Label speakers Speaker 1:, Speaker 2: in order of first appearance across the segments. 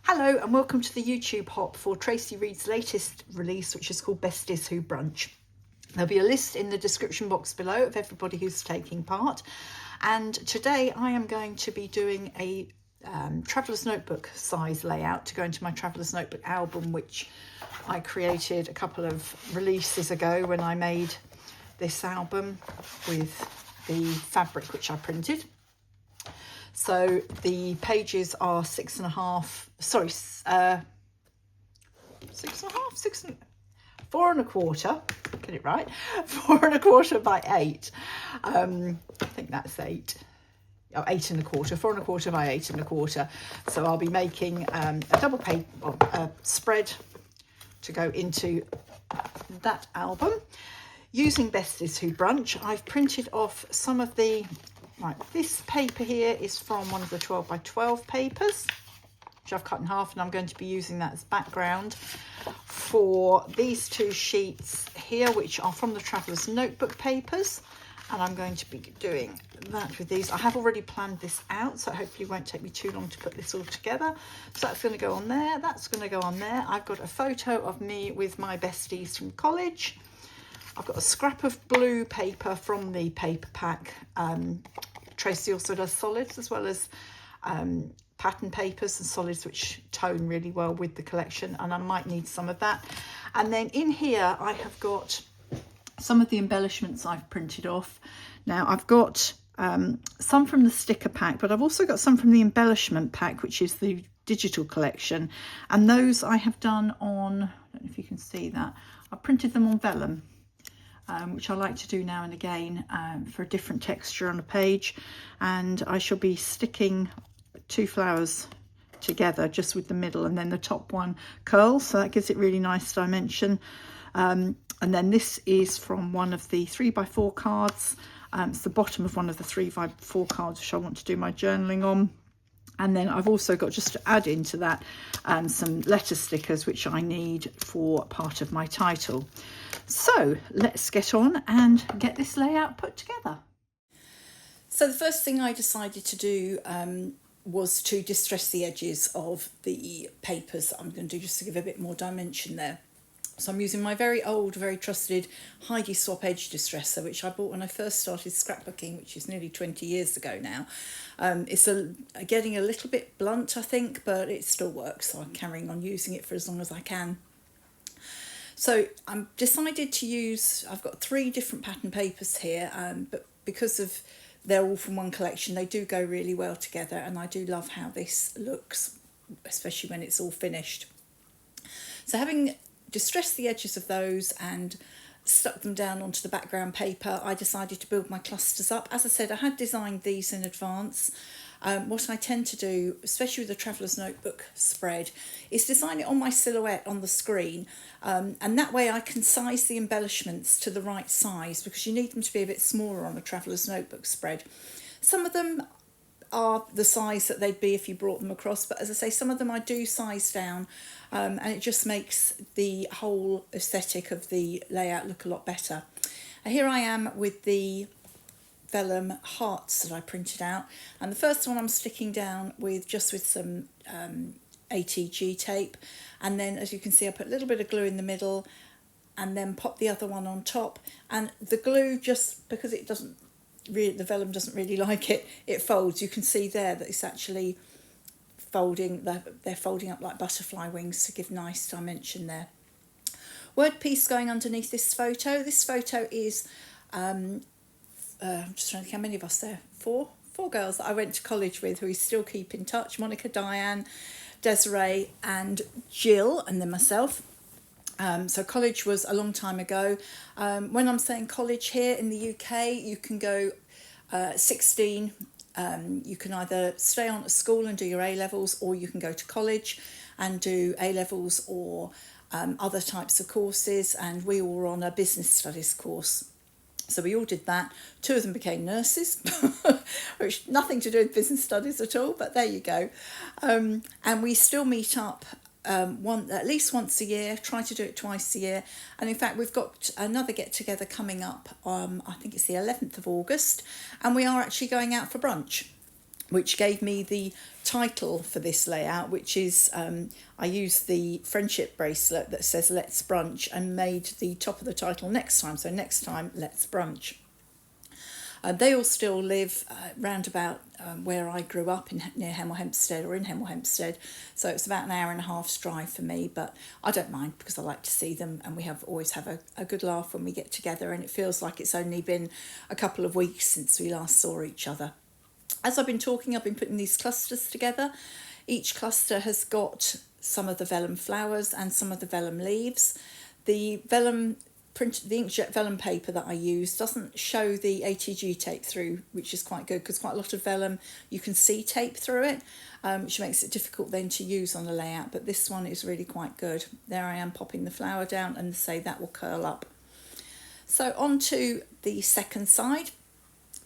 Speaker 1: Hello and welcome to the YouTube hop for Traci Reed's latest release, which is called Besties Who Brunch. There'll be a list in the description box below of everybody who's taking part, and today I am going to be doing a traveller's notebook size layout to go into my traveller's notebook album, which I created a couple of releases ago when I made this album with the fabric which I printed. So the pages are 6.5, sorry, 6.5, 4.25, get it right, 4.25 by 8. I think that's 8. Oh, 8.25, 4.25 by 8.25. So I'll be making a double page spread to go into that album using Besties Who Brunch. I've printed off some of the, right, this paper here is from one of the 12 by 12 papers, which I've cut in half, and I'm going to be using that as background for these two sheets here, which are from the Traveller's Notebook papers. And I'm going to be doing that with these. I have already planned this out, so hopefully it won't take me too long to put this all together. So that's going to go on there. That's going to go on there. I've got a photo of me with my besties from college. I've got a scrap of blue paper from the paper pack. Traci also does solids as well as pattern papers and solids, which tone really well with the collection, and I might need some of that. And then in here I have got some of the embellishments I've printed off. Now I've got some from the sticker pack, but I've also got some from the embellishment pack, which is the digital collection, and those I have done on, I don't know if you can see that, I printed them on vellum, which I like to do now and again for a different texture on a page. And I shall be sticking two flowers together just with the middle, and then the top one curls, so that gives it really nice dimension. And then this is from one of the 3x4 cards. It's the bottom of one of the 3x4 cards which I want to do my journaling on. And then I've also got, just to add into that, some letter stickers which I need for part of my title. So let's get on and get this layout put together. So the first thing I decided to do was to distress the edges of the papers that I'm going to do, just to give a bit more dimension there. So I'm using my very old, very trusted Heidi Swap Edge Distresser, which I bought when I first started scrapbooking, which is nearly 20 years ago now. It's getting a little bit blunt, I think, but it still works, so I'm carrying on using it for as long as I can. So I'm decided to use, I've got 3 different pattern papers here, but because of they're all from one collection, they do go really well together, and I do love how this looks, especially when it's all finished. So having distressed the edges of those and stuck them down onto the background paper, I decided to build my clusters up. As I said, I had designed these in advance. What I tend to do, especially with the Traveller's Notebook spread, is design it on my silhouette on the screen, and that way I can size the embellishments to the right size, because you need them to be a bit smaller on a Traveller's Notebook spread. Some of them are the size that they'd be if you brought them across, but as I say, some of them I do size down, and it just makes the whole aesthetic of the layout look a lot better. Here I am with the vellum hearts that I printed out, and the first one I'm sticking down with just with some ATG tape, and then as you can see I put a little bit of glue in the middle and then pop the other one on top, and the glue, just because it doesn't really, the vellum doesn't really like it, it folds. You can see there that it's actually folding, they're folding up like butterfly wings to give nice dimension there. Word piece going underneath this photo. This photo is I'm just trying to think how many of us there, four girls that I went to college with who we still keep in touch: Monica, Diane, Desiree and Jill, and then myself. So college was a long time ago. When I'm saying college here in the UK, you can go 16. You can either stay on at school and do your A-levels, or you can go to college and do A-levels or other types of courses, and we all were on a business studies course. So we all did that. 2 of them became nurses, which nothing to do with business studies at all, but there you go. And we still meet up at least once a year, try to do it twice a year. And in fact, we've got another get-together coming up, I think it's the 11th of August, and we are actually going out for brunch. which gave me the title for this layout, which is, I used the friendship bracelet that says Let's Brunch and made the top of the title Next Time. So next time, let's brunch. They all still live round about where I grew up, near Hemel Hempstead, or in Hemel Hempstead. So it's about an hour and a half's drive for me, but I don't mind because I like to see them, and we always have a good laugh when we get together, and it feels like it's only been a couple of weeks since we last saw each other. As I've been talking, I've been putting these clusters together. Each cluster has got some of the vellum flowers and some of the vellum leaves. The inkjet vellum paper that I use doesn't show the ATG tape through, which is quite good because quite a lot of vellum you can see tape through it, which makes it difficult then to use on the layout, but this one is really quite good. There I am popping the flower down, and say that will curl up. So on to the second side,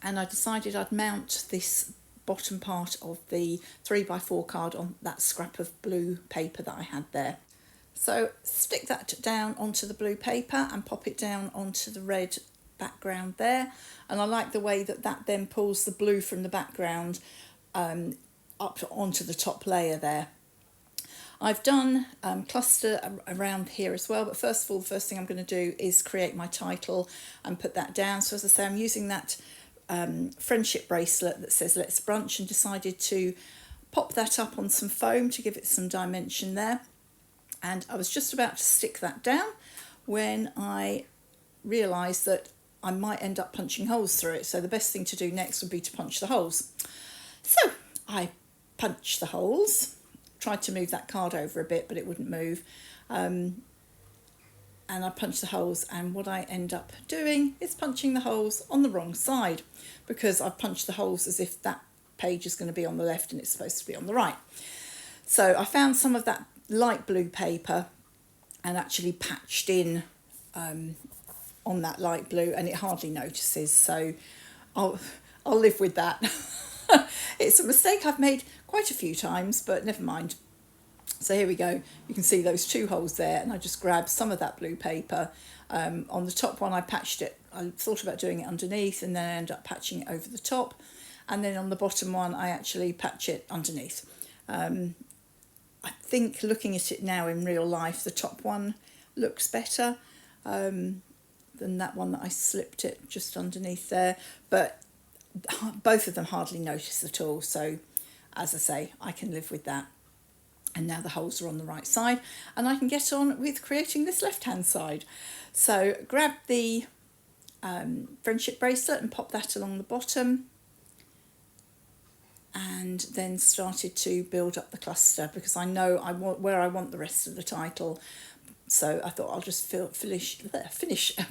Speaker 1: and I decided I'd mount this bottom part of the 3x4 card on that scrap of blue paper that I had there. So stick that down onto the blue paper and pop it down onto the red background there. And I like the way that then pulls the blue from the background up onto the top layer there. I've done cluster around here as well, but first of all, the first thing I'm going to do is create my title and put that down. So as I say, I'm using that friendship bracelet that says Let's Brunch, and decided to pop that up on some foam to give it some dimension there. And I was just about to stick that down when I realised that I might end up punching holes through it. So the best thing to do next would be to punch the holes. So I punched the holes, tried to move that card over a bit, but it wouldn't move. And I punched the holes, and what I end up doing is punching the holes on the wrong side, because I've punched the holes as if that page is going to be on the left and it's supposed to be on the right. So I found some of that light blue paper and actually patched in on that light blue, and it hardly notices, so I'll live with that. It's a mistake I've made quite a few times, but never mind. So here we go. You can see those two holes there, and I just grabbed some of that blue paper. On the top one I patched it, I thought about doing it underneath, and then I ended up patching it over the top, and then on the bottom one I actually patch it underneath. I think looking at it now in real life, the top one looks better than that one that I slipped it just underneath there, but both of them hardly notice at all, so as I say, I can live with that. And now the holes are on the right side, and I can get on with creating this left-hand side. So grab the friendship bracelet and pop that along the bottom, and then started to build up the cluster, because I know where I want the rest of the title. So I thought I'll just finish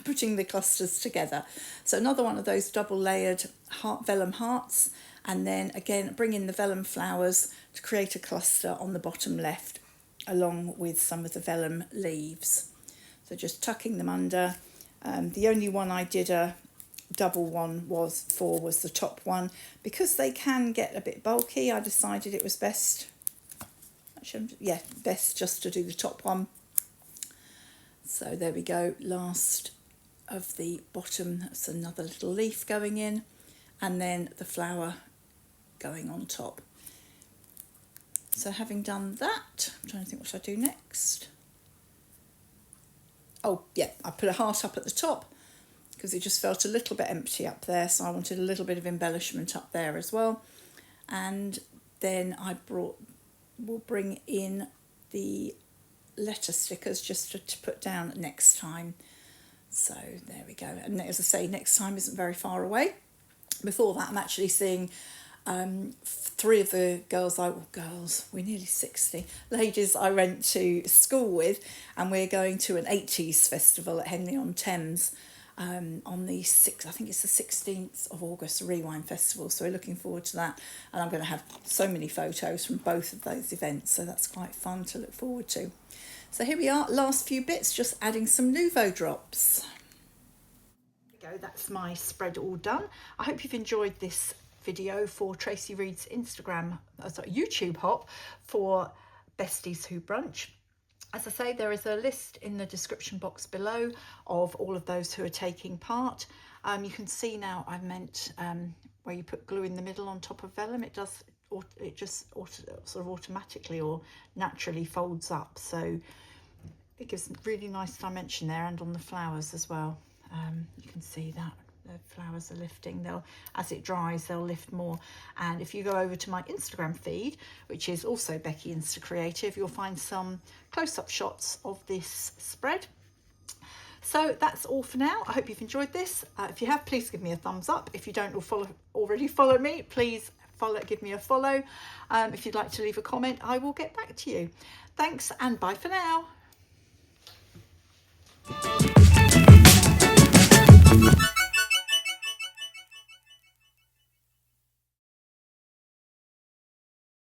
Speaker 1: putting the clusters together. So another one of those double layered vellum hearts, and then again bring in the vellum flowers to create a cluster on the bottom left, along with some of the vellum leaves. So just tucking them under. The only one I did a double one was the top one, because they can get a bit bulky. I decided it was best just to do the top one. So there we go, last of the bottom, that's another little leaf going in, and then the flower going on top. So having done that, I'm trying to think what should I do next. Oh yeah, I put a heart up at the top because it just felt a little bit empty up there, so I wanted a little bit of embellishment up there as well. And then we'll bring in the letter stickers just to put down next time. So there we go, and as I say, next time isn't very far away. Before that, I'm actually seeing three of the we're nearly 60 ladies I went to school with, and we're going to an 80s festival at Henley-on-Thames on the 6th, I think it's the 16th of August, a Rewind Festival, so we're looking forward to that, and I'm going to have so many photos from both of those events, so that's quite fun to look forward to. So here we are, last few bits, just adding some Nouveau drops. There we go, that's my spread all done. I hope you've enjoyed this video for Traci Reed's YouTube hop for Besties Who Brunch. As I say, there is a list in the description box below of all of those who are taking part. You can see now I've meant where you put glue in the middle on top of vellum, it just sort of automatically or naturally folds up, so it gives really nice dimension there, and on the flowers as well. You can see that the flowers are lifting. As it dries, they'll lift more. And if you go over to my Instagram feed, which is also Becky Insta Creative, you'll find some close-up shots of this spread. So that's all for now. I hope you've enjoyed this. If you have, please give me a thumbs up. If you don't already follow me, please give me a follow. If you'd like to leave a comment, I will get back to you. Thanks, and bye for now.